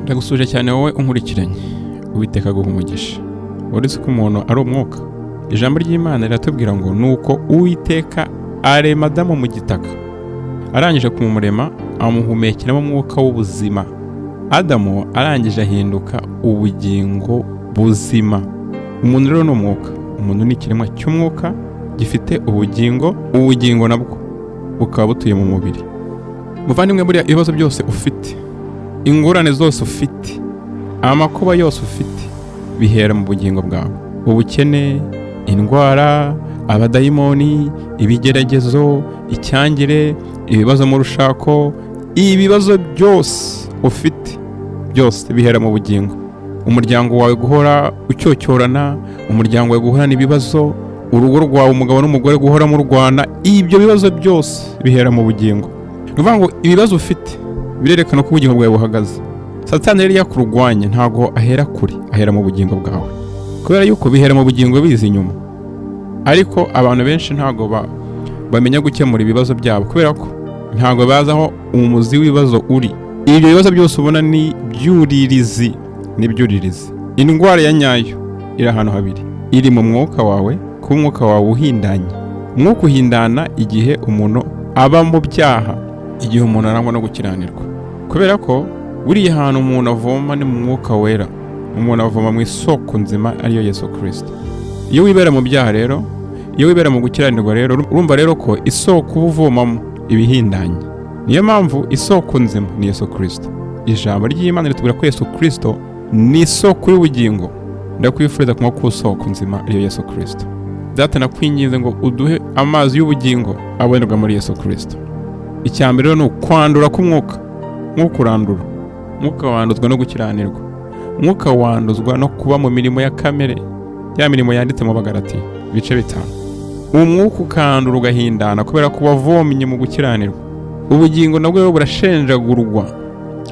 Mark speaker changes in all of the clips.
Speaker 1: Ndagusuje cyane wowe unkurikiranye. Uwiteka aguha umugisha. Uretse ko umuntu ari umwuka. Ijambo ry'Imana riratubwira ngo nuko Uwiteka arema Adamu mu gitaka. Arangije kumurema amuhumekeramo umwuka w'ubuzima. Adamu arangije ahinduka ubugingo buzima. Umuntu rero ni umwuka. Umuntu ni ikiremwa cy'umwuka gifite ubugingo. Ubugingo nabwo bukaba butuye mu mubiri. Muvandimwe, buriya ibibazo byose ufite, ingorane zose ufite, amakuba yose ufite bihera mu bugingo bwawe. Ubukene, indwara, abadayimoni, ibigeragezo, icyangire, ibibazo mu rushako, ibibazo byose ufite byose bihera mu bugingo. Umuryango wawe guhora ucyocyorana, umuryango wawe guhorana ibibazo, urugo rwawe umugabo n'umugore guhora mu rwana, ibyo bibazo byose bihera mu bugingo. Nuvuga ngo ibibazo ufite birerekana ko ubugingo bwawe buhagaze. Satani rero yakurwanya ntago ahera kuri, ahera mu bugingo bwawe. Kubera yuko bihera mu bugingo bizi inyuma. Ariko abantu benshi ntago bamenya gukemura ibibazo byabo, kubera ko ntago bazaho umuzi w'ibibazo uri. Ibyo bibazo byose ubona ni byuririzi, Indwara ya nyayo iri ahantu habiri. Iri mu mwuka wawe, ku mwuka wawe uhindanye. Mwuka uhindana igihe umuntu aba mu byaha, igihe umuntu arangwa no gukiranirwa. Kubera ko buriya hantu umuntu avoma ni mu mwuka wera. Umuntu avoma mu isoko nzima ariyo Yesu Kristo. Iyo wibera mu byaha rero, iyo wibera mu gukiranirwa rero, urumva rero ko isoko uvomamo ibihindanye. Niyo mpamvu isoko nzima ni Yesu Kristo. Ijambo ry'Imana ritubwira ko Yesu Kristo ni isoko y'ubugingo. Ndakwifuriza kunywa ku isoko nzima ariyo Yesu Kristo. Data, nakwinginze ngo uduhe amazi y'ubugingo abonerwa muri Yesu Kristo. Icyambere rero ni ukwandura k'umwuka. Mwuka urandura. Mwuka wanduzwa no gukiranirwa. Mwuka wanduzwa no kuba mu mirimo ya kamere, ya mirimo yanditse mu Bagalati ibice 5. Umwuka ukandura ugahindana kubera ko wavomye mu gukiranirwa. Ubugingo nabwo burashenjagurwa,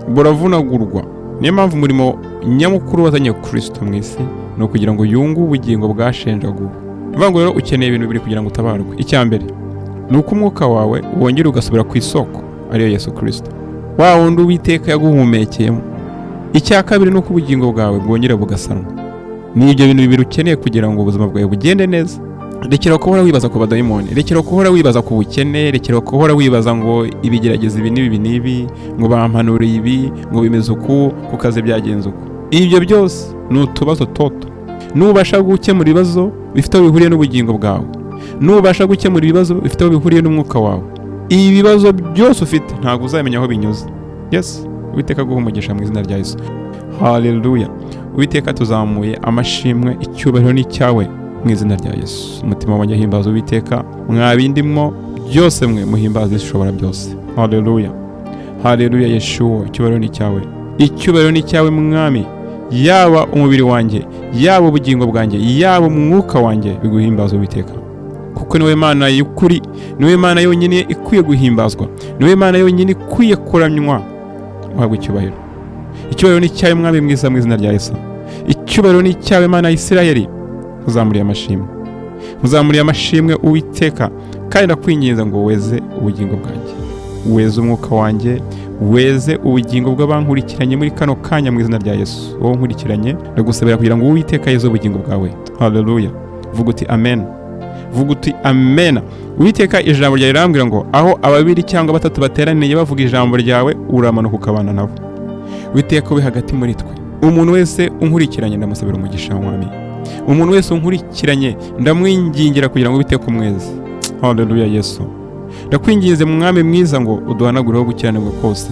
Speaker 1: buravunagurwa. Niyo mpamvu umurimo nyamukuru wazanye Kristo mu isi no kugira ngo yunge ubugingo bwashenjaguwe. Bivuga ngo rero ukeneye ibintu bibiri kugira ngo utabarwe. Icyambere ni uko umwuka wawe wongera ugasubira ku isoko ariyo Yesu Kristo, wa wundi Uwiteka yaguhumekeyemo. Icya kabiri ni uko ubugingo bwawe bwongera bugasanwa. Ni ibyo bintu bibiri ukeneye kugira ngo ubuzima bwawe bugende neza. Rekera kuhora wibaza ku badayimoni, rekera kuhora wibaza ku bukene, rekera kuhora wibaza ngo ibigerageza ibi n'ibi, ngo bampanura ibi, ngo bimeze uku, ku kazi byagenze uko. Ibyo byose ni utubazo toto. Nubasha gukemura ibibazo bifite aho bihuriye n'ubugingo bwawe, nubasha gukemura ibibazo bifite aho bihuriye n'umwuka wawe, ibi bibazo byose ufite ntabwo uzamenya aho binyuze. Yes, Uwiteka aguha umugisha mu izina rya Yesu. Haleluya. Uwiteka tuzamuye amashimwe, icyubahiro ni cyawe mu izina rya Yesu. Umutima wanjye himbaza Uwiteka, mwabindimo byose mwe muhimbaza ishobora byose. Haleluya. Haleluya. Yeshua, icyubahiro ni cyawe. Icyubahiro ni cyawe mwami. Yaba umubiri wanjye, yaba ubugingo bwanjye, yaba umwuka wanjye biguhimbaza Uwiteka. Kuko niwe Mana y'ukuri, niwe Mana yonyine ikwiye guhimbazwa, niwe Mana yonyine ikwiye kuramywa. Uhabwe icyubahiro. Icyubahiro ni cyawe mwami mwiza mu izina rya Yesu. Icyubahiro ni cyawe Mana ya Isirayeli. Uzamuriye amashimwe. Uzamuriye amashimwe Uwiteka, kandi ndakwinginze ngo weze ubugingo bwanjye, weze umwuka wanjye, weze ubugingo bw'abankurikiranye muri kano kanya mu izina rya Yesu. Wowe nkurikiranye ndagusabira kugira ngo Uwiteka yeze ubugingo bwawe. Haleluya. Vuga uti amen. Vuga uti amen. Uwiteka, ijambo ryawe rirambwira ngo aho ababiri cyangwa batatu bateraniye bavuga ijambo ryawe, uramanuka ukabana nabo. Uwiteka ube hagati muri twe. Umuntu wese unkurikiranye ndamusabira umugisha mwami. Umuntu wese unkurikiranye ndamwingingira kugira ngo Uwiteka umweze. Haleluya Yesu. Ndakwinginze mwami mwiza ngo uduhanagureho gukiranirwa kose.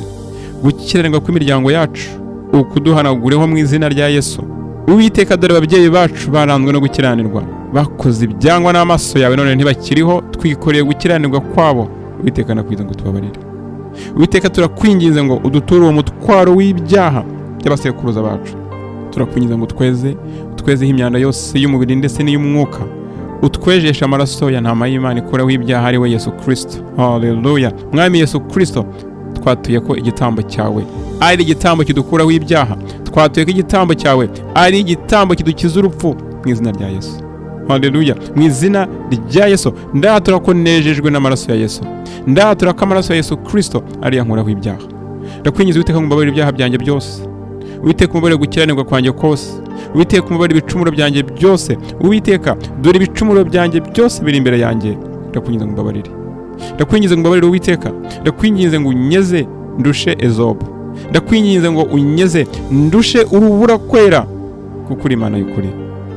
Speaker 1: Gukiranirwa kw'imiryango yacu ukuduhanagureho mu izina rya Yesu. Uwiteka, dore ababyeyi bacu baranzwe no gukiranirwa, bakoze ibyangwa n'amaso yawe, none ntibakiriho, twikoreye gukiranirwa kwabo. Uwiteka, nakwiza ngo tubabarire. Uwiteka, turakwinginze ngo uduture uwo mutwaro w'ibyaha by'abasekuruza bacu. Turakwinginze ngo utwezeho imyanda yose y'umubiri ndetse n'iy'umwuka. Utwejesha amaraso ya ntama y'Imana ikuraho ibyaha ari we Yesu Kristo. Haleluya. Mwami Yesu Kristo, twatuye ko igitambo cyawe ari igitambo kidukuraho ibyaha. Twatuye ko igitambo cyawe ari igitambo kidukiza urupfu mu izina rya Yesu. Haleluya. Mu izina rya Yesu ndatura ko nejejwe n'amaraso ya Yesu. Ndatura ko amaraso ya Yesu Kristo ari yankuraho ibyaha. Ndakwinginze Uwiteka ngo mbabarire ibyaha byanjye byose. Uwiteka umubare gukiranirwa kwanjye kose. Uwiteka umubare ibicumuro byanjye byose. Uwiteka dore ibicumuro byanjye byose biri imbere yanjye. Ndakwinginze ngo umbabarire. Ndakwinginze ngo umbabarire Uwiteka. Ndakwinginze ngo unyeze ndushe Ezobu. Ndakwinginze ngo unyeze ndushe urubura kwera kuko uri Imana y'ukuri.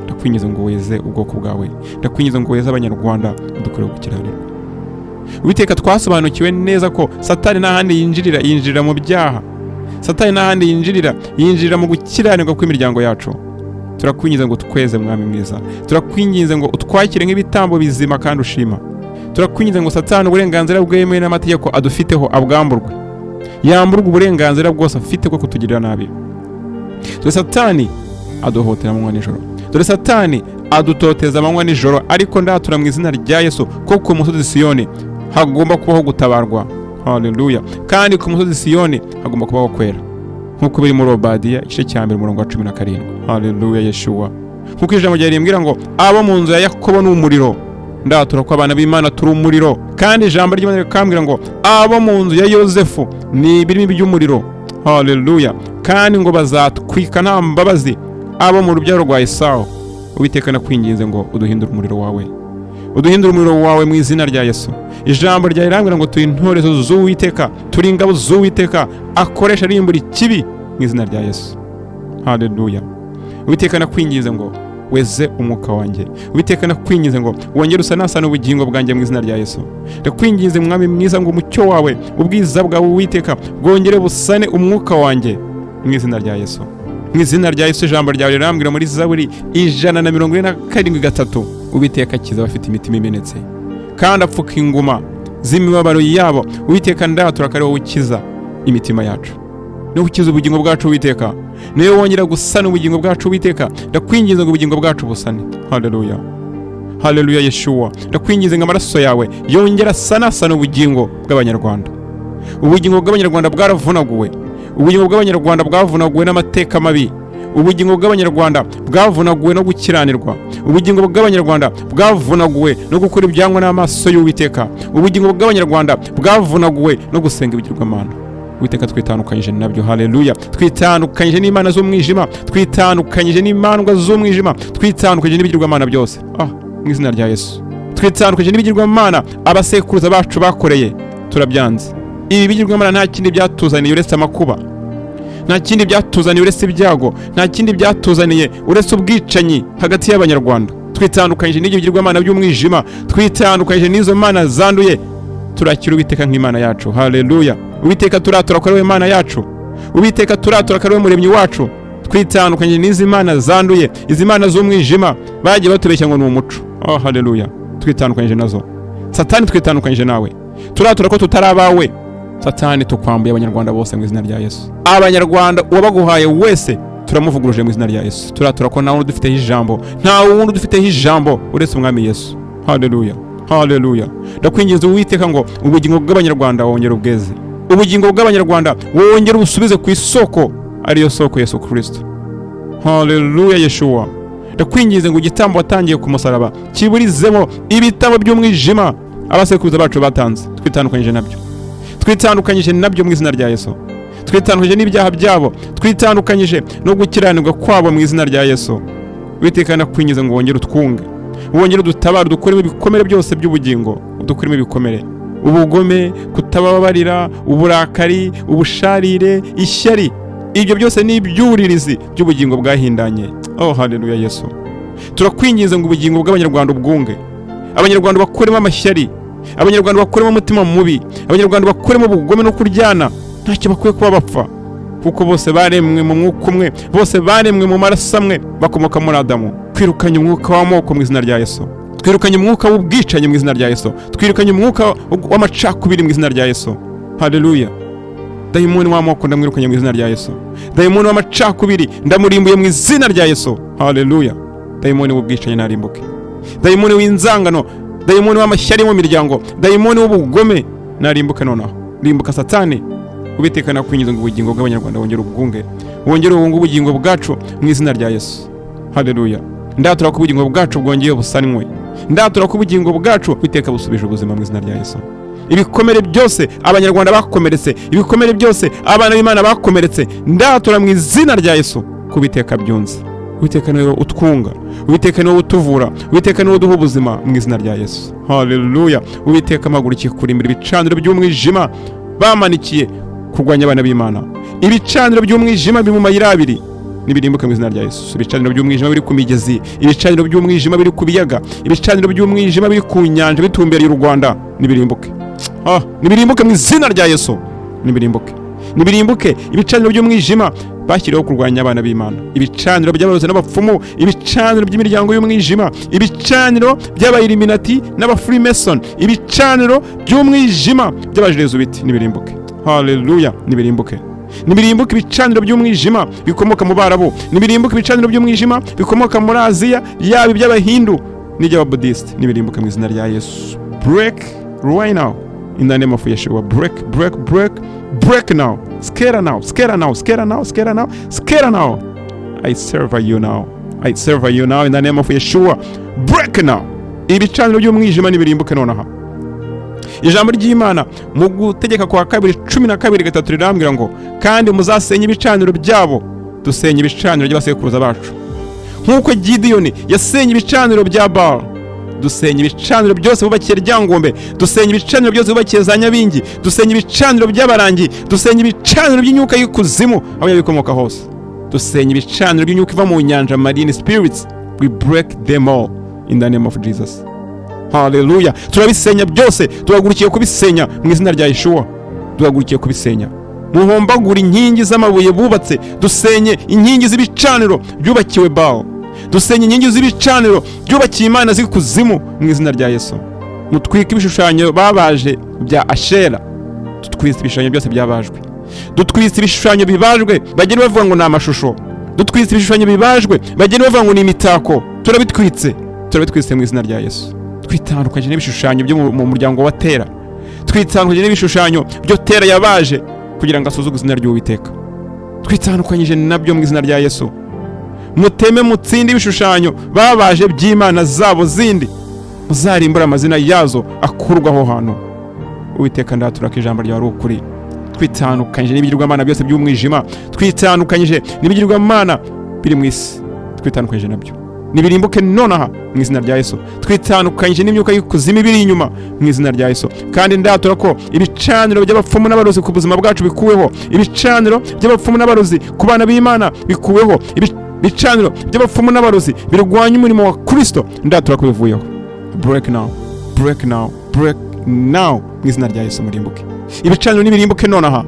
Speaker 1: Ndakwinginze ngo weze ubwoko bwawe. Ndakwinginze ngo weze abanyarwanda dukore gukiranirwa. Uwiteka twasobanukiwe neza ko Satani nta handi yinjirira mu byaha. Satani nta handi yinjirira mu gukiranirwa kw'imiryango yacu. Turakwinginze ngo tweze mwami mwiza. Turakwinginze ngo utwakire nk'ibitambo bizima kandi ushima. Turakwinginze ngo Satani uburenganzira bwemewe n'amategeko adufiteho abwamburwe. Yamburwe uburenganzira bwose afite bwo kutugirira nabi. Dore Satani aduhotera amanywa n'ijoro. Dore Satani adutoteza amanywa n'ijoro, ariko ndatura mu izina rya Yesu ko ku musozi Siyoni hagomba kubaho gutabarwa. Haleluya. Kandi ku musozi Siyoni hagomba kubaho kwera. Nkuko biri muri Obadiya igice cya mbere umurongo wa 17. Haleluya Yeshua. Nkuko ijambo rya rimbwira ngo abo mu nzu ya Yakobo ni umuriro. Ndatura ko abana b'Imana turi umuriro. Kandi ijambo ry'Imana rikambwira ngo abo mu nzu ya Yozefu ni ibirimi by'umuriro. Haleluya. Kandi ngo bazatwika nta mbabazi abo mu rubyaro rwa Esawu. Uwiteka nakwinginze ngo uduhindure umuriro wawe. Uduhindure umuriro wawe mu izina rya Yesu. Ijambo rya rirambwira ngo turi intore z'Uwiteka, turi ingabo z'Uwiteka akoresha arimbura ikibi mu izina rya Yesu. Haleluya. Uwiteka nakwinginze ngo weze umwuka wanjye. Uwiteka nakwinginze ngo wongere usanasana ubugingo bwanjye mu izina rya Yesu. Ndakwinginze mwami mwiza ngo umucyo wawe, ubwiza bwawe Uwiteka bwongere busane umwuka wanjye mu izina rya Yesu. Mu izina rya Yesu ijambo ryawe rirambwira muri Zaburi 147:3 Uwiteka akiza abafite imitima imenetse kandi apfuka inguma z'imibabaro yabo. Uwiteka ndatura ko ari wowe ukiza imitima yacu, niwe ukiza ubugingo bwacu Uwiteka, niwe wongera gusana ubugingo bwacu Uwiteka. Ndakwinginze ngo ubugingo bwacu busane. Haleluya. Haleluya Yeshua. Ndakwinginze ngo amaraso yawe yongera sanasana ubugingo bw'abanyarwanda. Ubugingo bw'abanyarwanda bwaravunaguwe. Ubugingo bw'abanyarwanda bwavunaguwe n'amateka mabi. Ubugingo bw'abanyarwanda bwavunaguwe no gukiranirwa. Ubugingo bw'abanyarwanda bwavunaguwe no gukora ibyangwa n'amaso y'Uwiteka. Ubugingo bw'abanyarwanda bwavunaguwe no gusenga ibigirwamana. Uwiteka twitandukanyije nabyo. Haleluya. Twitandukanyije n'imana z'umwijima, twitandukanyije n'imandwa z'umwijima, twitandukanyije n'ibigirwamana byose. Mu izina rya Yesu. Twitandukanyije n'ibigirwamana abasekuruza bacu bakoreye. Turabyanze. Ibi bigirwamana nta kindi byatuzaniye uretse amakuba. Nta kindi byatuzaniye uretse ibyago. Nta kindi byatuzaniye uretse ubwicanyi hagati y'abanyarwanda. Twitandukanyije n'ibigirwamana by'umwijima, twitandukanyije n'izo mana zanduye. Turakira Uwiteka nk'Imana yacu. Haleluya. Uwiteka turatura ko ari we Imana yacu. Uwiteka turatura ko ari we muremyi wacu. Twitandukanyije n'izi mana zanduye, izi mana z'umwijima bagiye batubeshya ngo ni umuco. Haleluya. Twitandukanyije nazo. Satani twitandukanyije nawe. Turatura ko tutarabawe. Satani tukwambuye abanyarwanda bose mu izina rya Yesu. Abanyarwanda wabaguhaye wese turamuvuguruje mu izina rya Yesu. Turatura ko nawe dufiteho ijambo, nta wundi dufiteho ijambo uretse umwami Yesu. Haleluya. Haleluya. Ndakwinginze Uwiteka ngo ubugingo bw'abanyarwanda wongere ubweze. Ubugingo bw'abanyarwanda wongere ubusubize ku isoko, ariyo soko Yesu Kristo. Haleluya Yeshua. Ndakwinginze ngo igitambo watangiye ku musaraba kiburizemo ibitabo by'umwijima abasekuruza bacu batanze. Twitandukanyije nabyo. Twitandukanyije nabyo mu izina rya Yesu. Twitandukanyije n'ibyaha byabo, twitandukanyije no gukiranirwa kwabo mu izina rya Yesu. Uwiteka nakwinginze ngo wongere utwunge, wongere udutabare, dukuremo ibikomere byose by'ubugingo, dukuremo ibikomere, ubugome, kutababarira, uburakari, ubusharire, ishyari. Ibyo byose ni ibyuririzi by'ubugingo bwahindanye. Haleluya Yesu. Turakwinginze ngo ubugingo bw'abanyarwanda ubwunge. Abanyarwanda bakuremo amashyari, abanyarwanda bakuremo umutima mubi, abanyarwanda bakuremo ubugome no kuryana. Ntacyo bakwiye kuba bapfa, kuko bose baremwe mu mwuka umwe, bose baremwe mu maraso amwe, bakomoka muri Adamu. Twirukanye umwuka w'amoko mu izina rya Yesu. Twirukanye umwuka w'ubwicanyi mu izina rya Yesu. Twirukanye umwuka w'amacakubiri mu izina rya Yesu. Haleluya. Dayimoni w'amoko ndamwirukanye mu izina rya Yesu. Dayimoni w'amacakubiri ndamurimbuye mu izina rya Yesu. Haleluya. Dayimoni w'ubwicanyi narimbuke. Dayimoni w'inzangano, dayimoni w'amashyari mu miryango, dayimoni w'ubugome narimbuke nonaha. Rimbuka Satani. Uwiteka nakwinginze ngo ubugingo bw'abanyarwanda wongere ubwunge, wongere ubungu ubugingo bwacu mu izina rya Yesu. Haleluya. Ndatura ko ubugingo bwacu bwongeye busanwe. Ndatura ko ubugingo bwacu Uwiteka busubije ubuzima mu izina rya Yesu. ibikomere byose abanyarwanda bakomeretse, ibikomere byose abana b'Imana bakomeretse, ndatura mu izina rya Yesu kubiteka byunze. Uwiteka niwe utwunga, Uwiteka niwe utuvura, Uwiteka niwe uduha ubuzima mu izina rya Yesu. Haleluya. Uwiteka mpagurukiye kurimbura ibicaniro by'umwijima bamanikiye kurwanya abana b'Imana. Ibicaniro by'umwijima biri mu mayira abiri nibirimbuke mu izina rya Yesu. Ibicaniro by'umwijima biri ku migezi, ibicaniro by'umwijima biri ku biyaga, ibicaniro by'umwijima biri ku nyanja bitumbereye u Rwanda nibirimbuke. Nibirimbuke mu izina rya Yesu. Nibirimbuke ibicaniro by'umwijima bashyiriweho kurwanya abana b'Imana, ibicaniro by'abarozi n'abapfumu, ibicaniro by'imiryango y'umwijima, ibicaniro by'abayiliminati n'abafreemason, ibicaniro by'umwijima by'abajezubiti nibirimbuke. Haleluya. Nibirimbuke ibicaniro by'umwijima bikomoka mu Barabu, nibirimbuke ibicaniro by'umwijima bikomoka muri Aziya, yaba iby'abahindu n'iby'ababudisite, nibirimbuke mu izina rya Yesu. Break right now in the name of Yeshua. Break now. Scatter now. I serve you now in the name of Yeshua. Break now. Ibicaniro by'umwijima nibirimbuke nonaha. Ijambo ry'Imana mu gutegeka kwa 2:12 rirambwira ngo kandi muzasenye ibicaniro byabo, dusenye ibicaniro by'abasekuruza bacu. Nkuko Gideyoni yasenye ibicaniro bya Baal, dusenye ibicaniro byose bubakiye ryangombe, dusenye ibicaniro byose bubakiye za Nyabingi, dusenye ibicaniro by'abarangi, dusenye ibicaniro by'inyuka y'ikuzimu aho yabikomoka hose, dusenye ibicaniro by'inyuka iva mu nyanja, marine spirits. We break them all in the name of Jesus. Haleluya. Turabisenya byose, tuhagurukiye kubisenya mu izina rya Yeshua. Tuhagurukiye kubisenya. Muhombagura inkingi z'amabuye bubatse, dusenye inkingi z'ibicaniro byubakiwe Baal, dusenye inkingi z'ibicaniro byubakiye imana z'ikuzimu mu izina rya Yesu. Mutwike ibishushanyo babaje bya Ashera, dutwise ibishushanyo byose byabajwe, dutwise ibishushanyo bibajwe bagenda bavuga ngo ni amashusho, dutwise ibishushanyo bibajwe bagenda bavuga ngo ni imitako, turabitwise mu izina rya Yesu. Twitandukanye n'ibishushanyo byo mu muryango wa Tera, twitandukanye n'ibishushanyo byo Tera yabaje kugira ngo asuzuguze izina ry'Uwiteka, twitandukanyije nabyo mu izina rya Yesu. Muteme mutsinde ibishushanyo babaje by'imana zabo zindi, muzarimbura amazina yazo akurwaho hano. Uwiteka ndatura ko ijambo ryawe ari ukuri. Twitandukanyije n'ibigirwamana byose by'umwijima, twitandukanyije n'ibigirwamana biri mu isi, twitandukanyije nabyo nibirimbuke nonaha mu izina rya Yesu. Twitandukanyije n'imyuka y'ikuzimu biri inyuma mu izina rya Yesu. Kandi ndatura ko ibicaniro by'abapfumu n'abarozi ku buzima bwacu bikuweho, ibicaniro by'abapfumu n'abarozi ku bana b'Imana bikuweho, ibicaniro by'abapfumu n'abarozi birwanya umurimo wa Kristo ndatura ko bivuyeho. Break now mu izina rya Yesu. Murimbuke ibicaniro nibirimbuke nonaha.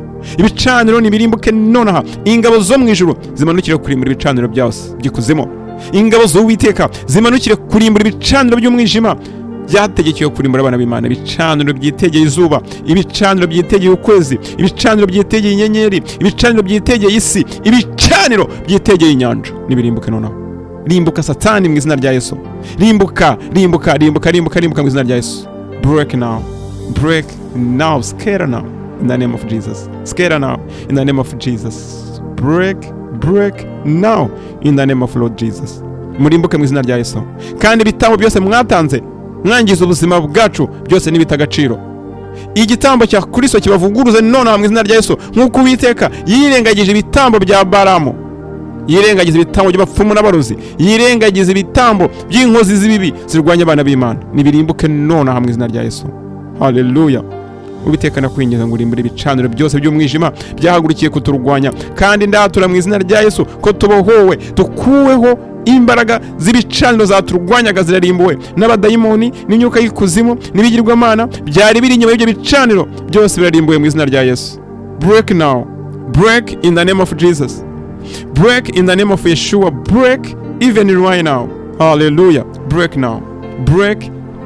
Speaker 1: Ingabo zo mu ijuru zimanukire kurimbura ibicaniro byose by'ikuzimu, ingabo z'Uwiteka zimanukire kurimbura ibicaniro by'umwijima byategekewe kurimbura abana b'Imana, ibicaniro byitegeye izuba, ibicaniro byitegeye ukwezi, ibicaniro byitegeye inyenyeri, ibicaniro byitegeye isi, ibicaniro byitegeye inyanja nibirimbuke nonaha. Rimbuka Satani mu izina rya Yesu. Rimbuka mu izina rya Yesu. Break now. Scatter now in the name of Jesus. Break now in the name of Lord Jesus. Murimbuke mu izina rya Yesu. Kandi ibitambo byose mwatanze mwangiza ubuzima bwacu byose nibitagaciro. Igitambo cya Kristo kibavuguruze nonaha mu izina rya Yesu. Nkuko Uwiteka yirengagije ibitambo bya Balamu, yirengagiza ibitambo by'abapfumu n'abarozi, yirengagiza ibitambo by'inkozi z'ibibi zirwanya abana b'Imana, nibirimbuke nonaha mu izina rya Yesu. Haleluya. Uwiteka nakwinginze ngo urimbure ibicaniro byose by'umwijima byahagurukiye kuturwanya, kandi ndatura mu izina rya Yesu ko tubohowe, dukuweho imbaraga z'ibicaniro zaturwanyaga zirarimbuwe, n'abadayimoni n'imyuka y'ikuzimu n'ibigirwamana byari biri inyuma y'ibyo bicaniro byose birarimbuwe mu izina rya Yesu. Break now. Break in the name of Jesus. Break in the name of Yeshua. Break even right now. Hallelujah. Break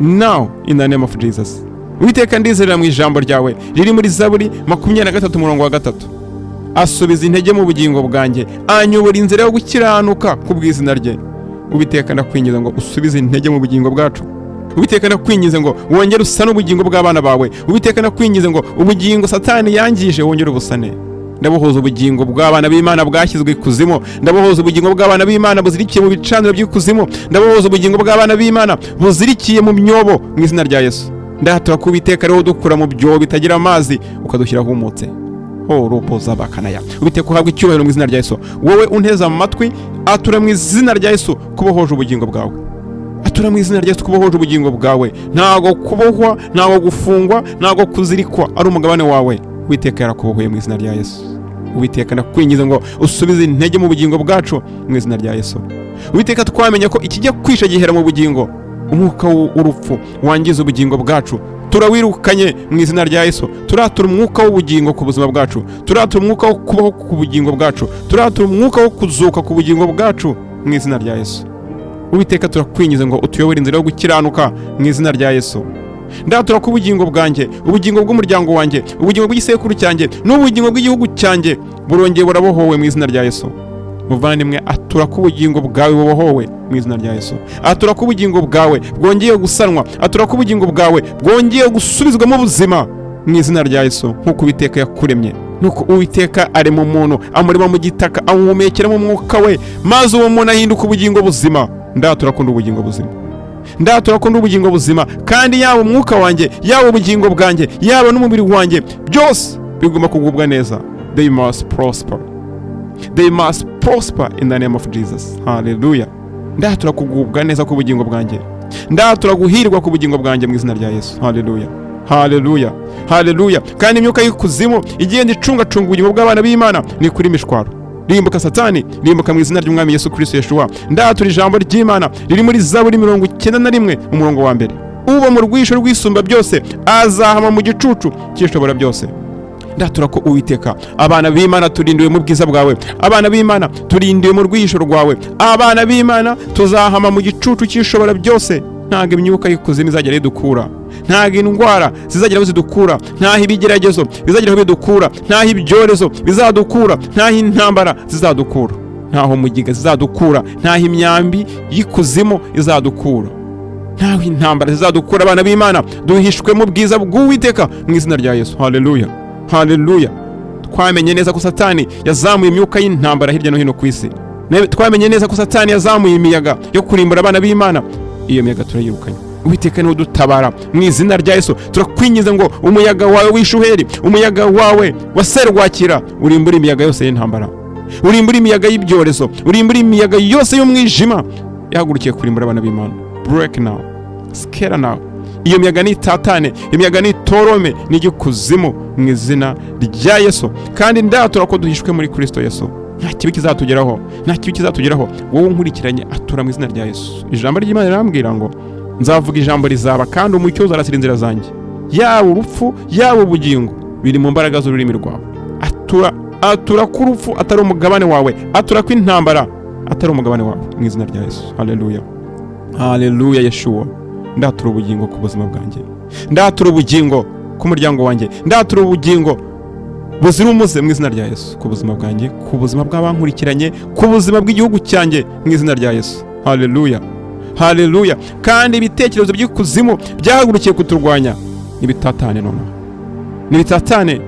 Speaker 1: now in the name of Jesus. Uwiteka ndizera mu ijambo ryawe riri muri Zaburi 23:3. Asubiza intege mu bugingo bwanjye, anyobora inzira yo gukiranuka ku bw'izina rye. Uwiteka ndakwinginze ngo usubize intege mu bugingo bwacu. Uwiteka ndakwinginze ngo wongere usane ubugingo bw'abana bawe. Uwiteka ndakwinginze ngo ubugingo Satani yangije wongere ubusane. Ndabohoza ubugingo bw'abana b'Imana bwashyizwe ikuzimu, ndabohoza ubugingo bw'abana b'Imana buzirikiye mu bicaniro by'ikuzimu, ndabohoza ubugingo bw'abana b'Imana buzirikiye mu myobo mu izina rya Yesu. ndatura ko Uwiteka ariho dukura mu byobo bitagira amazi ukadushyira humutse. Ropoza bakanaya. Uwiteka uhabwa icyubahiro mu izina rya Yesu. Wowe unteza mu matwi, atura mu izina rya Yesu kubohoje ubugingo bwawe. Atura mu izina rya Yesu kubohoje ubugingo bwawe. Ntago kubohwa, ntago gufungwa, ntago kuzirikwa ari umugabane wawe. Uwiteka yarakubohoye mu izina rya Yesu. Uwiteka ndakwingiza ngo usubize intege mu bugingo bwacu mu izina rya Yesu. Uwiteka twamenye ko ikijya kwisha gihera mu bugingo. Umwuka w'urupfu wangiza ubugingo bwacu turawirukanye mu izina rya Yesu. Turatura umwuka w'ubugingo ku buzima bwacu. Turatura umwuka wo kubaho ku bugingo bwacu. Turatura umwuka wo kuzuka ku bugingo bwacu mu izina rya Yesu. Uwiteka turakwingiza ngo utuyobore inzira yo gukiranuka mu izina rya Yesu. Ndatura ku bugingo bwanjye, ubugingo bw'umuryango wanjye, ubugingo bw'igisekuru cyanjye n'ubugingo bw'igihugu cyanjye burongeye burabohowe mu izina rya Yesu. Muvandimwe, atura ku bugingo bwawe bubohowe mu izina rya Yesu. Atura ku bugingo bwawe bwongeye gusanwa. Atura ku bugingo bwawe bwongeye gusubizwamo ubuzima mu izina rya Yesu. Nk'uko Uwiteka yakuremye, nuko Uwiteka ari mu muntu, amurema mu gitaka, amuhumekeramo umwuka we, maze uwo muntu ahinduka ubugingo buzima. Ndatura ko ndi ubugingo buzima. Ndatura ko ndi ubugingo buzima, kandi yaba umwuka wanjye, yaba ubugingo bwanjye, yaba n'umubiri wanjye, byose bigomba kugubwa neza. They must prosper. They must prosper in the name of Jesus. Hallelujah. Ndatura kugubwa neza ku bugingo bwanjye. Ndatura guhirwa ku bugingo bwanjye mu izina rya Yesu. Hallelujah. Hallelujah. Hallelujah. Kandi imyuka y'ikuzimu igenda icungacunga ubugingo bw'abana b'Imana ni kuri mishwaro. Rimbuka Satani, rimbuka mu izina ry'Umwami Yesu Kristo Yeshua. Ndatura ijambo ry'Imana riri muri Zaburi 91 umurongo wa mbere. Uba mu rwisho rw'isumba byose azahama mu gicucu cy'ishobora byose. Ndatura ko Uwiteka abana b'Imana turindiwe mu bwiza bwawe. Abana b'Imana turindiwe mu rwisho rwawe. Abana b'Imana tuzahama mu gicucu cy'ishobora byose. Ntago imyuka y'ikuzimu izagera idukura. Ntago indwara zizagera zidukura. Ntaho ibigeragezo bizagera bidukura. Ntaho ibyorezo bizadukura. Ntaho intambara zizadukura. Ntaho mugiga zizadukura. Ntaho imyambi y'ikuzimu izadukura. Ntaho intambara zizadukura. Abana b'Imana duhishwe mu bwiza bw'Uwiteka mu izina rya Yesu. Hallelujah. Hallelujah. Twamenye neza ko Satani yazamuye imyuka y'intambara hirya no hino ku isi. Twamenye neza ko Satani yazamuye imiyaga yo kurimbura abana b'Imana. Iyo miyaga turayirukanye. Uwiteka niwe udutabara mu izina rya Yesu. Turakwingiza ngo umuyaga wawe w'ishuheri, umuyaga wawe wa serwakira urimbura imiyaga yose y'intambara, urimbura imiyaga y'ibyorezo, urimbura imiyaga yose y'umwijima yahagurukiye kurimbura abana b'Imana. Break now, scatter now. Iyo miyaga ni tatane, imiyaga ni torome, ni igikuzimu mu izina rya Yesu. Kandi ndatura ko duhishwe muri Kristo Yesu. Nta kibi kizatugeraho, nta kibi kizatugeraho. Wowe unkurikiranye atura mu izina rya Yesu. Ijambo ry'Imana rirambwira ngo nzavuga ijambo rizaba, kandi umucyo uzarasira inzira zanjye. Yaba urupfu, yaba ubugingo biri mu mbaraga z'ururimi rwawe. Atura ku rupfu atari umugabane wawe. Atura ku intambara atari umugabane wawe mu izina rya Yesu. Hallelujah. Hallelujah. Yeshua. Ndatura ubugingo ku buzima bwanjye. Ndatura ubugingo ku muryango wanjye. Ndatura ubugingo buzira umuze mu izina rya Yesu ku buzima bwanjye, ku buzima bw'abankurikiranye, ku buzima bw'igihugu cyanjye mu izina rya Yesu. Hallelujah. Hallelujah. Kandi ibitekerezo by'ikuzimu byahagurukiye kuturwanya nibitatane nonaha. Nibitatane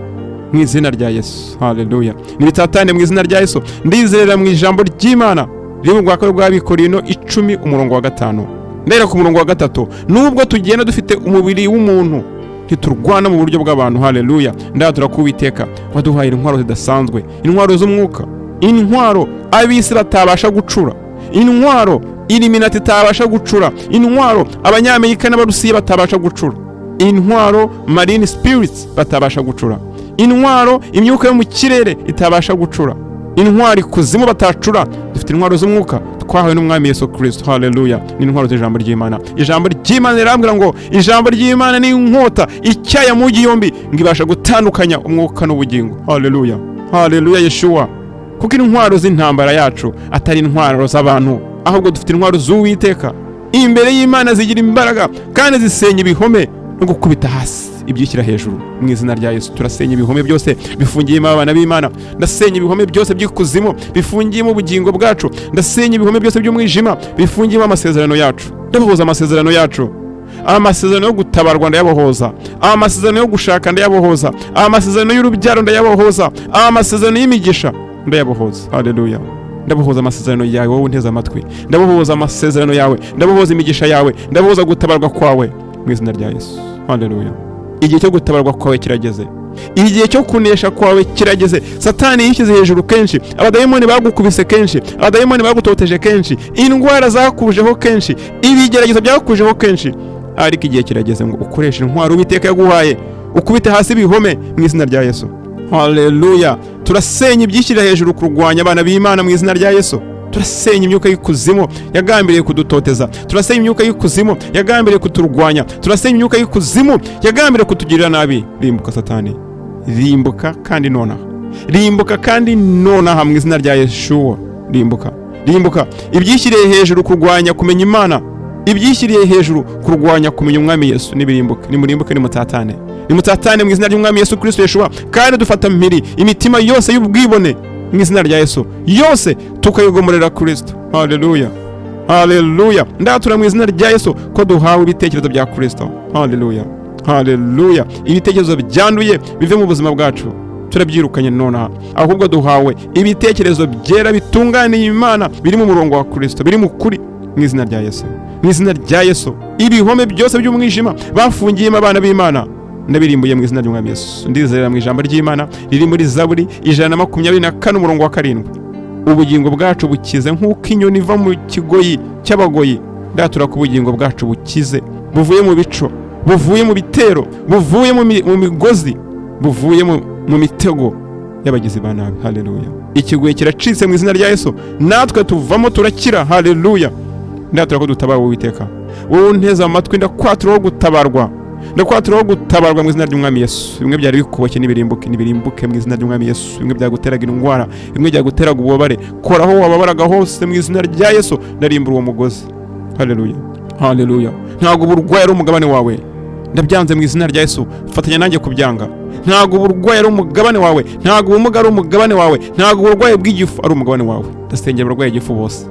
Speaker 1: mu izina rya Yesu. Hallelujah. Nibitatane mu izina rya Yesu. Ndizerera mu ijambo ry'Imana riri mu rwaka rw'Abikorino 10 umurongo wa 5. Ndera ku murongo wa 3. Nubwo tugenda dufite umubiri w'umuntu ntiturwana mu buryo bw'abantu. Hallelujah. Ndatura ku Uwiteka waduhaye intwaro zidasanzwe, intwaro z'umwuka, intwaro abisi batabasha gucura, intwaro Illuminati itabasha gucura, intwaro abanyamerika n'abarusiya batabasha gucura, intwaro marine spirits batabasha gucura, intwaro imyuka yo mu kirere itabasha gucura, intwaro ikuzimu batacura. Dufite intwaro z'umwuka twahawe n'Umwami Yesu Kristo. Hallelujah. Ni intwaro z'ijambo ry'Imana. Ijambo ry'Imana rirambwira ngo ijambo ry'Imana ni inkota icyaya mu gihombi ngo ibasha gutandukanya umwuka n'ubugingo. Hallelujah. Hallelujah. Yeshua. Kuko intwaro z'intambara yacu atari intwaro z'abantu, ahubwo dufite intwaro z'Uwiteka. Imbere y'Imana zigira imbaraga kandi zisenya ibihome no gukubita hasi ibyishyira hejuru. Mu izina rya Yesu turasenya ibihome byose bifungiyemo abana b'Imana. Ndasenya ibihome byose by'ikuzimu bifungiyemo ubugingo bwacu. Ndasenya ibihome byose by'umwijima bifungiyemo amasezerano yacu. Ndabohoza amasezerano yacu. Amasezerano yo gutabarwa ndayabohoza. Amasezerano yo gushaka ndayabohoza. Amasezerano y'urubyaro ndayabohoza. Amasezerano y'imigisha ndayabohoza. Hallelujah. Ndabohoza amasezerano yawe wowe unteze amatwi. Ndabohoza amasezerano yawe, ndabohoza imigisha yawe, ndabohoza gutabarwa kwawe mu izina rya Yesu. Haleluya. Igihe cyo gutabarwa kwawe kirageze. Igihe cyo kunesha kwawe kirageze. Satani yishyize hejuru kenshi, abadayimoni bagukubise kenshi, abadayimoni bagutoteje kenshi, indwara zakujeho kenshi, ibigeragezo byakujeho kenshi. Ariko igihe kirageze ngo ukoreshe intwaro Uwiteka yaguhaye, ukubite hasi ibihome mu izina rya Yesu. Haleluya. Turasenya ibyishyira hejuru kurwanya abana b'Imana mu izina rya Yesu. Turasenya imyuka y'ikuzimu yagambiriye kudutoteza. Turasenya imyuka y'ikuzimu yagambiriye kuturwanya. Turasenya imyuka y'ikuzimu yagambiriye kutugirira nabi. Rimbuka Satani. Rimbuka kandi nonaha. Rimbuka kandi nonaha mu izina rya Yeshua. Rimbuka. Rimbuka. Ibyishyiriye hejuru kurwanya kumenya Imana. Ibyishyiriye hejuru kurwanya kumenya Umwami Yesu nibirimbuke. Nimurimbuke nimutatane. Nimutatane mu izina ry'Umwami Yesu Kristo Yeshua. Kandi dufata mpiri imitima yose y'ubwibone mu izina rya Yesu. Yose tukayigomorera Kristo. Haleluya. Haleluya. Ndatura mu izina rya Yesu ko duhawe ibitekerezo bya Kristo. Haleluya. Haleluya. Ibitekerezo byanduye bive mu buzima bwacu. Turabyirukanye nonaha. Ahubwo duhawe ibitekerezo byera bitunganiye Imana biri mu murongo wa Kristo, biri mu kuri mu izina rya Yesu. Mu izina rya Yesu. Ibihome byose by'umwijima bafungiyemo abana b'Imana ndabirimbuye mu izina ry'Umwami Yesu. Ndizera mu ijambo ry'Imana riri muri Zaburi 124 umurongo wa 7. Ubugingo bwacu bukize nk'uko inyoni iva mu kigoyi cy'abagoyi. Ndatura ku bugingo bwacu bukize, buvuye mu bico, buvuye mu bitero, buvuye mu migozi, buvuye mu mitego y'abagizi ba nabi. Haleluya. Ikigoyi kiracitse mu izina rya Yesu. Natwe tuvamo turakira. Haleluya. Ndatura ko dutabarwa Uwiteka. Wowe unteza amatwi ndakwatura gutabarwa. Ndakwatura gutabarwa mu izina ry'Umwami Yesu. Bimwe byari bikuboshye nibirimbuke mu izina ry'Umwami Yesu. Bimwe byaguteraga indwara, bimwe byaguteraga ububabare, koraho wababaraga hose mu izina rya Yesu. Ndarimbura uwo mugozi. Haleluya. Haleluya. Ntago uburwayi ari umugabane wawe. Ndabyanze mu izina rya Yesu. Fatanya nanjye kubyanga. Ntago uburwayi ari umugabane wawe. Ntago ubumuga ari umugabane wawe. Ntago uburwayi bw'igifu ari umugabane wawe. Ndasengera abarwayi igifu bose.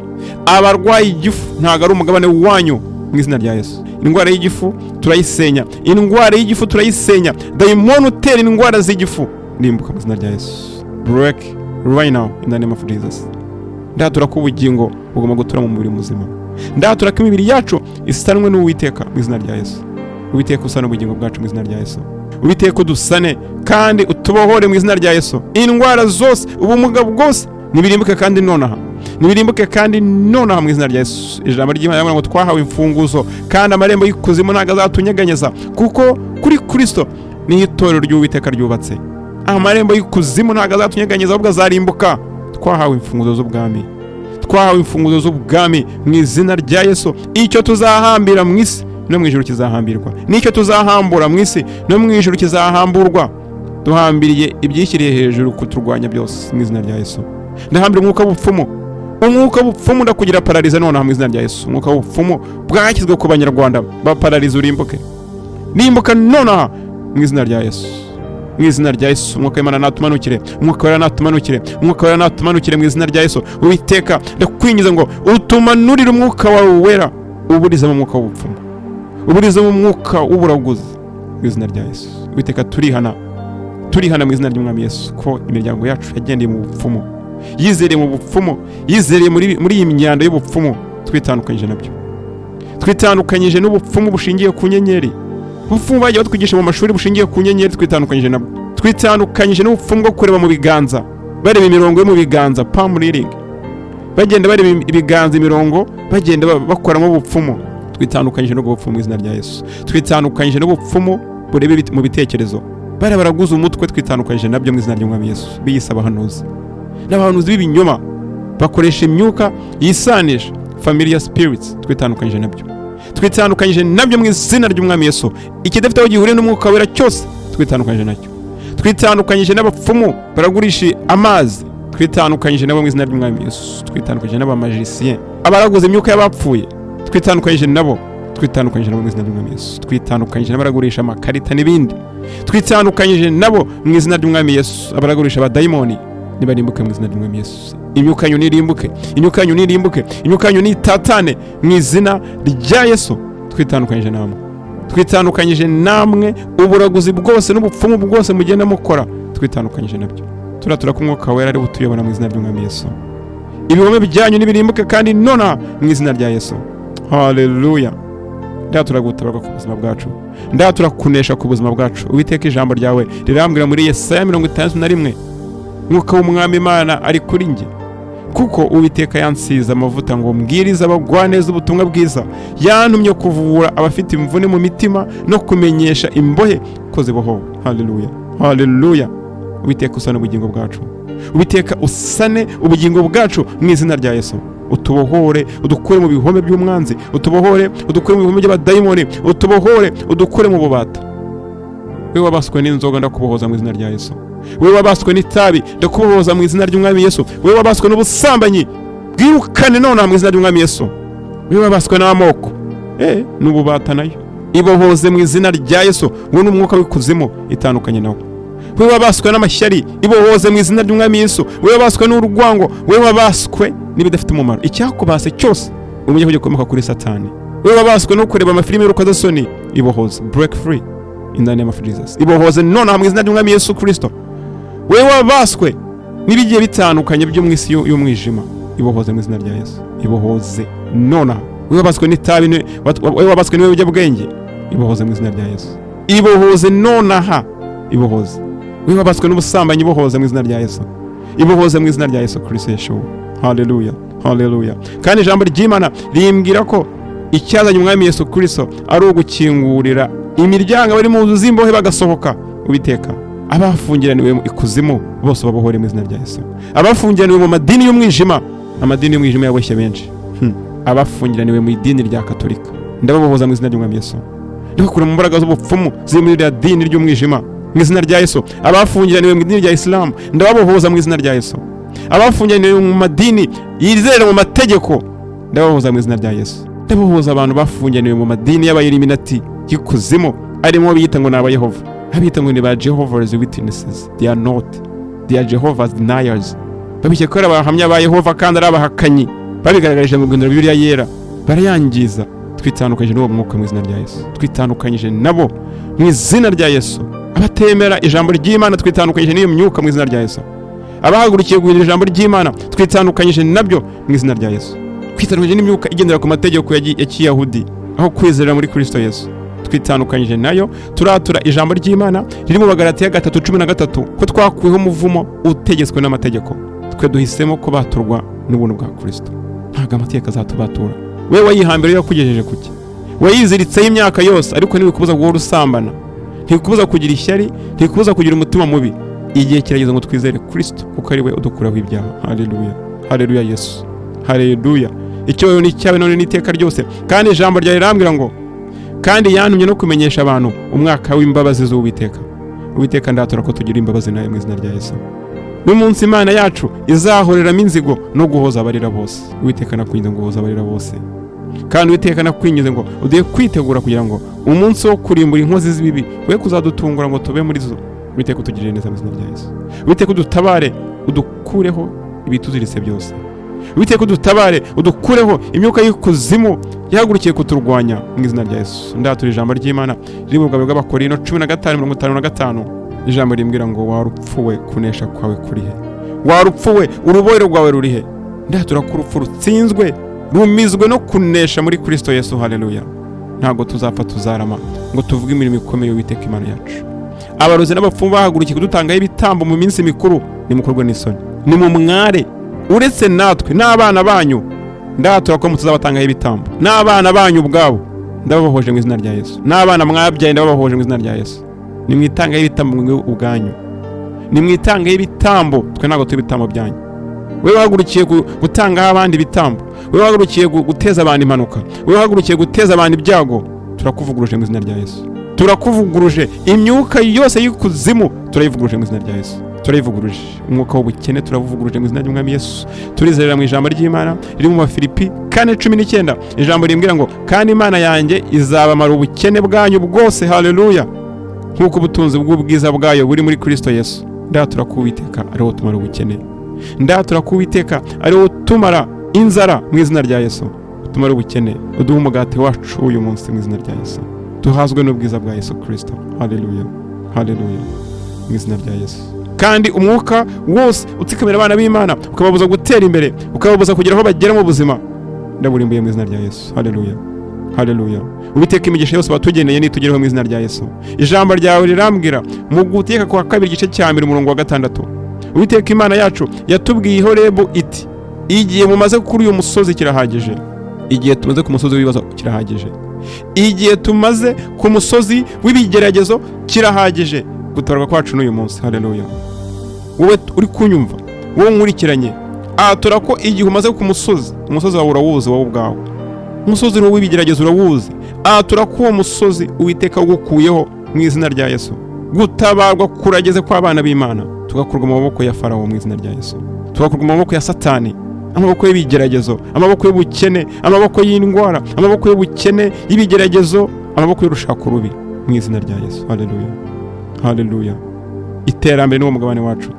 Speaker 1: Abarwayi igifu ntago ari umugabane wanyu mu izina rya Yesu. Indwara y'igifu turayisenya. Indwara y'igifu turayisenya. Dayimoni utera indwara z'igifu rimbuka mu izina rya Yesu. Break right now in the name of Jesus. Ndatura ko ubugingo bugomba gutura mu mubiri muzima. Ndatura ko imibiri yacu isanwe n'Uwiteka mu izina rya Yesu. Uwiteka usana ubugingo bwacu mu izina rya Yesu. Uwiteka udusane kandi utubohore mu izina rya Yesu. Indwara zose, ubumuga bwose nibirimbuke kandi nonaha. Nibirimbuke kandi nonaha mu izina rya Yesu. Ijambo ry'Imana ngo twahawe imfunguzo kandi amarembo y'ikuzimu ntago azatunyeganyeza kuko kuri Kristo ni itorero ry'Uwiteka ryubatse. Amarembo y'ikuzimu ntago azatunyeganyeza ahubwo azarimbuka. Twahawe imfunguzo z'ubwami. Twahawe imfunguzo z'ubwami mu izina rya Yesu. Icyo tuzahambira mu isi no mu ijuru kizahambirwa. Nicyo tuzahambura mu isi no mu ijuru kizahamburwa. Duhambiriye ibyishyiriye hejuru kuturwanya byose mu izina rya Yesu. Ndahambira umwuka w'ubupfumu. Umwuka w'ubupfumu ndakugira paralize nonaha mu izina rya Yesu. Umwuka w'ubupfumu bwakizwe ku Banyarwanda baparalize urimbuke. Nimbuka nonaha mu izina rya Yesu. Mu izina rya Yesu. Umwuka w'Imana natumanukire. Umwuka w'Imana natumanukire. Umwuka w'Imana natumanukire mu izina rya Yesu. Uwiteka ndakwingiza ngo utumanurire umwuka wawe wera uburiza mu mwuka w'ubupfumu. Uburiza mu mwuka w'uburaguzi mu izina rya Yesu. Uwiteka turihana mu izina ry'Umwami Yesu ko imiryango yacu yagendeye mu bupfumu. Yizereye mu bupfumu, yizereye muri iyi myanda y'ubupfumu. Twitandukanyije nabyo. Twitandukanyije n'ubupfumu bushingiye ku nyenyeri. Ubupfumu bagiye batwigisha mu mashuri bushingiye ku nyenyeri, twitandukanyije nabwo. Twitandukanyije n'ubupfumu bwo kureba mu biganza, bareba imirongo yo mu biganza, palm reading. Bagenda bareba ibiganza imirongo, bagenda bakoramo ubupfumu. Twitandukanyije no gupfumu mu izina rya Yesu. Twitandukanyije n'ubupfumu burebe mu bitekerezo. Baraguza umutwe, twitandukanyije nabyo mu izina ry'Umwami Yesu. Biyisaba hanuzi. N'abahanuzi b'ibinyoma bakoresha imyuka yisanisha, familiar spirits, twitandukanyije nabyo. Twitandukanyije nabyo mu izina ry'Umwami Yesu. Ikidafite aho gihuriye n'UmwukaWera cyose twitandukanyije nacyo. Twitandukanyije n'abapfumu baragurisha amazi, twitandukanyije nabo mu izina ry'Umwami Yesu. Twitandukanyije n'abamagicien abaraguza imyuka y'abapfuye, twitandukanyije nabo. Twitandukanyije nabo mu izina ry'Umwami Yesu. Twitandukanyije n'abaragurisha amakarita n'ibindi, twitandukanyije nabo mu izina ry'Umwami Yesu. Abaragurisha abadayimoni nibarimbuke mu izina ry'Umwami Yesu. Imyuka yanyu nirimbuke, imyuka yanyu nirimbuke, imyuka yanyu nitatane mu izina rya Yesu. Twitandukanyije namwe, twitandukanyije namwe uburaguzi bwose n'ubupfumu bwose mugenda mukora, twitandukanyije nabyo. Turatura ko UmwukaWera ari butuyobora mu izina ry'Umwami Yesu. Ibihome byanyu nibirimbuke kandi nona mu izina rya Yesu. Haleluya. ndatura gutabarwa ku buzima bwacu, ndatura kunesha ku buzima bwacu. Uwiteka ijambo ryawe rirambwira muri Yesaya 61 Mwuka w'Umwami Imana ari kuri njye, kuko Uwiteka yansize amavuta ngo mbwirize abagwaneza ubutumwa bwiza, yantumye kuvura abafite imvune mu mitima no kumenyesha imbohe ko zibohowe. Haleluya, haleluya. Uwiteka usane ubugingo bwacu, Uwiteka usane ubugingo bwacu mu izina rya Yesu. Utubohore, udukure mu bihome by'umwanzi, utubohore, udukure mu bihome by'abadayimoni, utubohore, udukure mu bubata. Wewe wabaswe n'inzoga ndakubohoza mu izina rya Yesu. Wewe wabaswe n'itabi ndakubohoza mu izina ry'Umwami Yesu. Wewe wabaswe n'ubusambanyi bwirukane nonaha mu izina ry'Umwami Yesu. Wewe wabaswe n'amoko n'ububata nayo ibohoze mu izina rya Yesu. Wowe n'umwuka w'ikuzimu itandukanye nawe. Wewe wabaswe n'amashyari ibohoze mu izina ry'Umwami Yesu. Wewe wabaswe n'urwango, wewe wabaswe n'ibidafite umumaro, icyakubase cyose umenye ko gikomoka kuri Satani. Wewe wabaswe no kureba amafilimi y'urukozasoni, ibohoze, break free in the name of Jesus. Ibohoze nonaha mu izina ry'Umwami Yesu Kristo. Wewe wabaswe n'ibigiye bitandukanye byo mu isi y'umwijima, ibohoze mu izina rya Yesu. Ibohoze nonaha. Wewe wabaswe n'itabi, wewe wabaswe n'ibiyobyabwenge, ibohoze mu izina rya Yesu. Ibohoze nonaha, ibohoze. Wewe wabaswe n'ubusambanyi, ibohoze mu izina rya Yesu. Ibohoze mu izina rya Yesu Kristo Yeshua. Haleluya, haleluya. Kandi ijambo ry'Imana rimbwira ko icyazanye Umwami Yesu Kristo ari ugukingurira imiryango bari mu nzu z'imbohe bagasohoka. Uwiteka abafungiraniwe mu ikuzimu bose babohore mu izina rya Yesu. Abafungiraniwe mu madini y'umwijima, amadini y'umwijima yaboshye benshi. Abafungiraniwe mu idini rya Katolika, ndababohoza mu izina ry'Umwami Yesu. Ndabakura mu mbaraga z'ubupfumu ziri muri rya dini ry'umwijima mu izina rya Yesu. Abafungiraniwe mu idini rya Islam, ndababohoza mu izina rya Yesu. Abafungiraniwe mu madini yizera mu mategeko, ndababohoza mu izina rya Yesu. Ndababohoza abantu bafungiraniwe mu madini y'abayeliminati y'ikuzimu, arimo biyita ngo ni abayehova, abita ngo ni ba Jehovah's Witnesses. They are not, they are Jehovah's deniers. Babishye ko ari abahamya ba Yehova kandi ari abahakanyi, babigaragarije mu rwandiko Bibiliya yera, barayangiza. Twitandukanyije n'uwo mwuka mu izina rya Yesu. Twitandukanyije nabo mu izina rya Yesu. Abatemera ijambo ry'Imana, twitandukanyije n'iyo myuka mu izina rya Yesu. Abahagurukiye guhindura ijambo ry'Imana, twitandukanyije nabyo mu izina rya Yesu. Twitandukanyije n'imyuka igendera ku mategeko ya Kiyahudi, aho kwizera muri Kristo Yesu. Twitandukanyije nayo, turatura ijambo ry'Imana riri mu Bagalatiya 3:13 ko twakuweho umuvumo utegetswe n'amategeko. Twe duhisemo ko baturwa n'ubuntu bwa Kristo, ntago amategeko azatubatura. Wewe wayihambira yakugejeje kuki? Wayiziritseho imyaka yose, ariko ntibikubuza guhora usambana, ntibikubuza kugira ishyari, ntibikubuza kugira umutima mubi. Igihe kirageze ngo twizere Kristo kuko ari we udukuraho ibyaha. Haleluya, haleluya Yesu, haleluya. Icyo ni cyawe none n'iteka ryose. Kandi ijambo rya rirambwira ngo kandi yantumye no kumenyesha abantu umwaka w'imbabazi z'Uwiteka. Uwiteka ndatura ko tugira imbabazi nawe mu izina rya Yesu. N'umunsi Imana yacu izahoreramo inzigo no guhoza abarira bose. Uwiteka nakwinze ngo uhoza abarira bose. Kandi Uwiteka nakwingize ngo ugiye kwitegura kugira ngo umunsi wo kurimbura inkozi z'ibibi we kuzadutungura ngo tube muri zo. Uwiteka utugirire neza mu izina rya Yesu. Uwiteka udutabare, udukureho ibituziritse byose. Uwiteka udutabare, udukureho imyuka y'ikuzimu yahagurukiye kuturwanya mu izina rya Yesu. Ndatura ijambo ry'Imana riri mu bwabo bw'Abakorino 15:55. Ijambo rimbwira ngo warupfuwe, kunesha kwawe kuri he? Warupfuwe, urubohero rwawe ruri he? Ndatura ko urupfu rutsinzwe, rumizwe no kunesha muri Kristo Yesu. Haleluya. Ntago tuzapfa tuzarama ngo tuvuge imirimo ikomeye Uwiteka Imana yacu. Abarozi n'abapfumu bahagurukiye kudutangaho ibitambo mu minsi mikuru, nimukorwe n'isoni, ni mu mware. Uretse natwe n'abana banyu, ndatura ko mutuzabatangaho ibitambo. N'abana banyu ubwabo ndababohoje mu izina rya Yesu. N'abana mwabyaye ndababohoje mu izina rya Yesu. Nimwitangaho ibitambo mwe ubwanyu, nimwitangaho ibitambo, twe ntago tubitambo byanyu. Wewe wahagurukiye gutangaho abandi ibitambo, wewe wahagurukiye guteza abantu impanuka, wewe wahagurukiye guteza abantu ibyago, turakuvuguruje mu izina rya Yesu. Turakuvuguruje imyuka yose y'ikuzimu, turayivuguruje mu izina rya Yesu. Turayivuguruje umwuka w'ubukene, turavuguruje mu izina ry'Umwami Yesu. Turizerera mu ijambo ry'Imana riri mu Bafilipi 4:19. Ijambo rimbwira ngo kandi Imana yanjye izabamara ubukene bwanyu bwose. Haleluya. Nk'uko ubutunzi bw'ubwiza bwayo buri muri Kristo Yesu. Ndatura ko Uwiteka ari wo tumara ubukene. Ndatura ko Uwiteka ari wo tumara inzara mu izina rya Yesu. Tumara ubukene, uduha umugati wacu uyu munsi mu izina rya Yesu. Tuhazwe n'ubwiza bwa Yesu Kristo. Haleluya, haleluya, mu izina rya Yesu. Kandi umwuka wose utsikamira abana b'Imana, ukababuza gutera imbere, ukababuza kugira aho bagera mu buzima, ndaburimbuye mu izina rya Yesu. Haleluya, Haleluya. Uwiteka imigisha yose watugeneye nitugereho mu izina rya Yesu. Ijambo ryawe rirambwira mu Guteka kwa 2 igice cya 2 umurongo wa 6. Uwiteka Imana yacu yatubwiye i Horebu iti, igihe mumaze kuri uyu musozi kirahagije. Igihe tumaze ku musozi w'ibibazo kirahagije. Igihe tumaze ku musozi w'ibigeragezo kirahagije. Gutabarwa kwacu n'uyu munsi. Haleluya. Wowe uri kunyumva, wowe nkurikiranye, atura ko igihe umaze ku musozi, umusozi wawe urawuzi wowe ubwawe. Umusozi w'ibigeragezo urawuzi. Atura ko uwo musozi Uwiteka ugukuyeho mu izina rya Yesu. Gutabarwa kurageze kwa abana b'Imana. Tugakurwa mu maboko ya Farawo mu izina rya Yesu. Tugakurwa mu maboko ya Satani, amaboko y'ibigeragezo, amaboko y'ubukene, amaboko y'indwara, amaboko y'ubukene, y'ibigeragezo, amaboko y'urushako rubi mu izina rya Yesu. Haleluya. Haleluya. Iterambere ni wo mugabane wacu.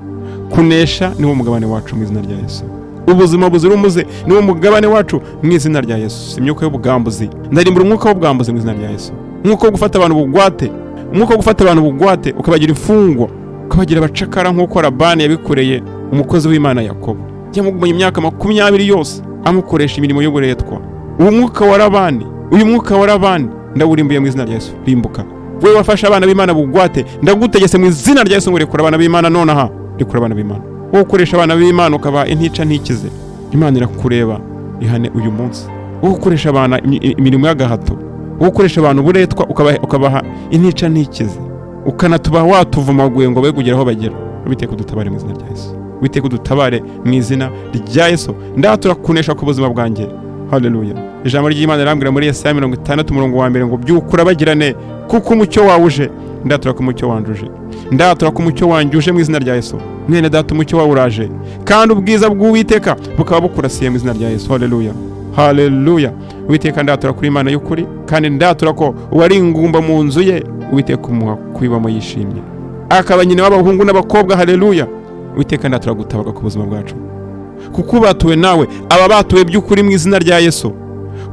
Speaker 1: Kunesha ni wo mugabane wacu mu izina rya Yesu. Ubuzima buzira umuze ni wo mugabane wacu mu izina rya Yesu. Imyuka y'ubugambuzi, ndarimbura umwuka w'ubwambuzi mu izina rya Yesu. Umwuka wo gufata abantu bugwate, umwuka wo gufata abantu bugwate ukabagira imfungwa, ukabagira abacakara nk'uko Labani yabikoreye umukozi w'Imana Yakobo. Yamugumanye imyaka 20 yose amukoresha imirimo y'uburetwa. Uwo mwuka wa Labani, uyu mwuka wa Labani ndawurimbuye mu izina rya Yesu. Rimbuka. Wewe wafasha abana b'Imana bugwate, ndagutegese mu izina rya Yesu ngo rekura abana b'Imana nonaha. Rekura abana b'Imana. Wowe ukoresha abana b'Imana ukaba intica ntikize. Imana irakureba ihane uyu munsi. Wowe ukoresha abana imirimo y'agahato, wowe ukoresha abantu buretwa ukabaha intica ntikize, ukanatuba watuvumaguye ngo baye kugera aho bagera. Ubiteka udutabare mu izina rya Yesu. Ubiteka udutabare mu izina rya Yesu. Ndatura kunesha ku buzima bwanjye. Haleluya. Ijambo ry'Imana rirambwira muri Yesaya 60 umurongo wa 1 ngo byukura bagirane kuko umucyo wawuje. Ndatura ku mucyo wanjuje. Ndatura ku mucyo wanjuje mu izina rya Yesu. Mwene data umucyo wawuraje kandi ubwiza bw'Uwiteka bukaba bukurasiye mu izina rya Yesu. Haleluya. Haleluya. Uwiteka ndatura kuri Imana y'ukuri kandi ndatura ko wari ingumba mu nzu ye Uwiteka umuha kwibamo yishimye. Akaba nyine w'abahungu n'abakobwa. Haleluya. Uwiteka ndatura gutabaga ku buzima bwacu. Kuko batuwe nawe aba batuwe by'ukuri mu izina rya Yesu.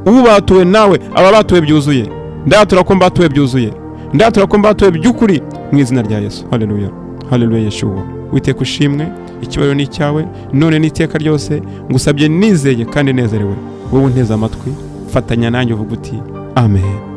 Speaker 1: Ubatuwe nawe aba batuwe byuzuye. Ndatura ko mbatuwe byuzuye. Ndatura ko mbatuwe by'ukuri mu izina rya Yesu. Haleluya. Haleluya Yeshua. Uwiteka ushimwe, ikibariro ni cyawe none n'iteka ryose. Ngusabye nizeye kandi nezerewe. Wowe unteze amatwi, fatanya nanjye uvuga uti amen.